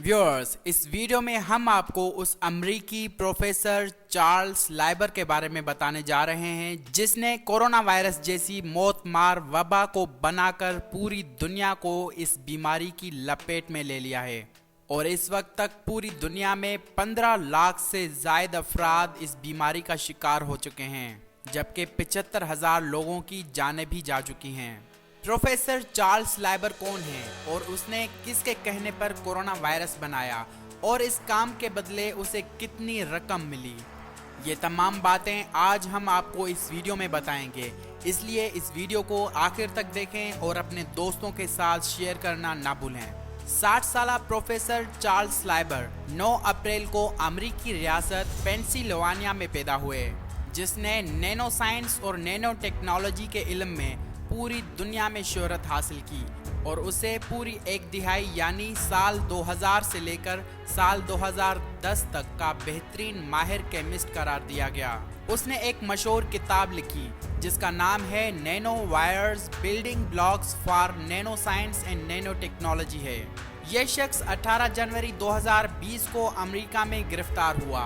Viewers, इस video में हम आपको उस अमरीकी प्रोफेसर चार्ल्स लाइबर के बारे में बताने जा रहे हैं जिसने कोरोना वायरस जैसी मौत मार वबा को बनाकर पूरी दुनिया को इस बीमारी की लपेट में ले लिया है और इस वक्त तक पूरी दुनिया में 15 लाख से ज़ायद अफराद इस बीमारी का शिकार हो चुके हैं, जबकि 75,000 लोगों की जानें भी जा चुकी हैं। प्रोफेसर चार्ल्स लाइबर कौन है और उसने किसके कहने पर कोरोना वायरस बनाया और इस काम के बदले उसे कितनी रकम मिली, ये तमाम बातें आज हम आपको इस वीडियो में बताएंगे। इसलिए इस वीडियो को आखिर तक देखें और अपने दोस्तों के साथ शेयर करना ना भूलें। 60 साला प्रोफेसर चार्ल्स लाइबर 9 अप्रैल को अमरीकी रियासत पेंसिल्वेनिया में पैदा हुए, जिसने नैनो साइंस और नैनो टेक्नोलॉजी के इल्म में पूरी दुनिया में शोहरत हासिल की और उसे पूरी एक दिहाई यानी साल 2000 से लेकर साल 2010 तक का बेहतरीन माहिर केमिस्ट करार दिया गया। उसने एक मशहूर किताब लिखी जिसका नाम है nano wires building blocks for nano science and nano technology है। यह शख्स 18 जनवरी 2020 को अमेरिका में गिरफ्तार हुआ।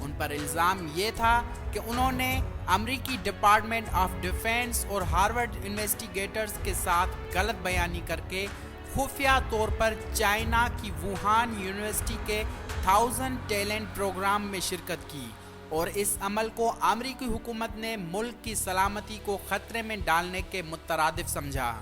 उन पर इल्ज़ाम ये था कि उन्होंने अमरीकी डिपार्टमेंट ऑफ डिफेंस और हार्वर्ड इन्वेस्टिगेटर्स के साथ गलत बयानी करके खुफिया तौर पर चाइना की वुहान यूनिवर्सिटी के 1000 टैलेंट प्रोग्राम में शिरकत की और इस अमल को अमरीकी हुकूमत ने मुल्क की सलामती को खतरे में डालने के मुतरादिफ समझा।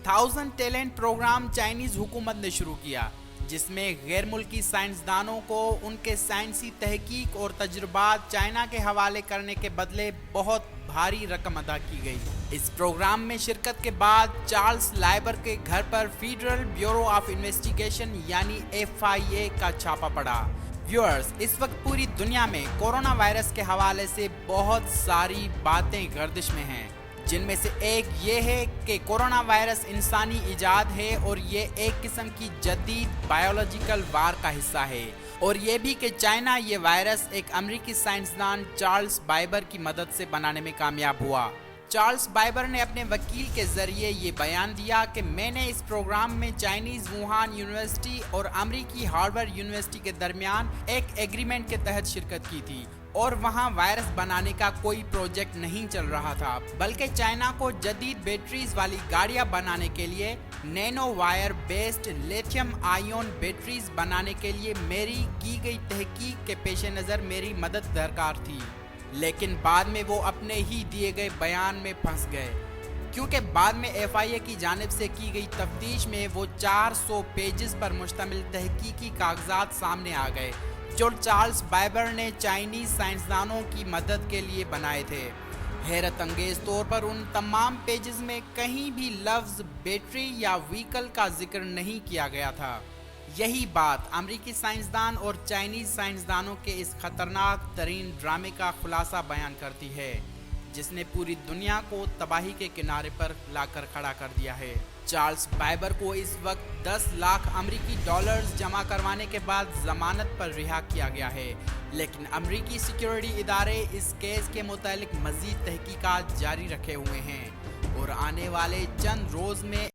1000 टैलेंट प्रोग्राम चाइनीज़ हुकूमत ने शुरू किया, जिसमें गैर मुल्की साइंसदानों को उनके साइंसी तहकीक और तजुर्बात चाइना के हवाले करने के बदले बहुत भारी रकम अदा की गई। इस प्रोग्राम में शिरकत के बाद चार्ल्स लाइबर के घर पर फेडरल ब्यूरो ऑफ इन्वेस्टिगेशन यानी FIA का छापा पड़ा। व्यूअर्स, इस वक्त पूरी दुनिया में कोरोना वायरस के हवाले से बहुत सारी बातें गर्दिश में हैं, जिनमें से एक ये है कि कोरोना वायरस इंसानी इजाद है और ये एक किस्म की जदीद बायोलॉजिकल वार का हिस्सा है, और ये भी कि चाइना ये वायरस एक अमेरिकी साइंसदान चार्ल्स बाइबर की मदद से बनाने में कामयाब हुआ। चार्ल्स बाइबर ने अपने वकील के जरिए ये बयान दिया कि मैंने इस प्रोग्राम में चाइनीज़ वुहान यूनिवर्सिटी और अमेरिकी हार्वर्ड यूनिवर्सिटी के दरमियान एक एग्रीमेंट के तहत शिरकत की थी और वहां वायरस बनाने का कोई प्रोजेक्ट नहीं चल रहा था, बल्कि चाइना को जदीद बैटरीज वाली गाड़ियां बनाने के लिए nano wire based lithium ion batteries बनाने के लिए मेरी की गई तहकीक के पेश नज़र मेरी मदद दरकार थी। लेकिन बाद में वो अपने ही दिए गए बयान में फंस गए, क्योंकि बाद में FIA की जानिब से की गई तफ्तीश में वो 400 पेजेस पर मुश्तमिल तहकीकी कागजात सामने आ गए जो चार्ल्स बाइबर ने चाइनीज़ साइंसदानों की मदद के लिए बनाए थे। हैरत अंगेज तौर पर उन तमाम पेजेस में कहीं भी लफ्ज़ बैटरी या व्हीकल का जिक्र नहीं किया गया था। यही बात अमरीकी साइंसदान और चाइनीज़ साइंसदानों के इस खतरनाक तरीन ड्रामे का खुलासा बयान करती है, जिसने पूरी दुनिया को तबाही के किनारे पर लाकर खड़ा कर दिया है। चार्ल्स बाइबर को इस वक्त 10 लाख अमरीकी डॉलर्स जमा करवाने के बाद जमानत पर रिहा किया गया है, लेकिन अमरीकी सिक्योरिटी इदारे इस केस के मुतालिक मजीद तहकीकात जारी रखे हुए हैं और आने वाले चंद रोज़ में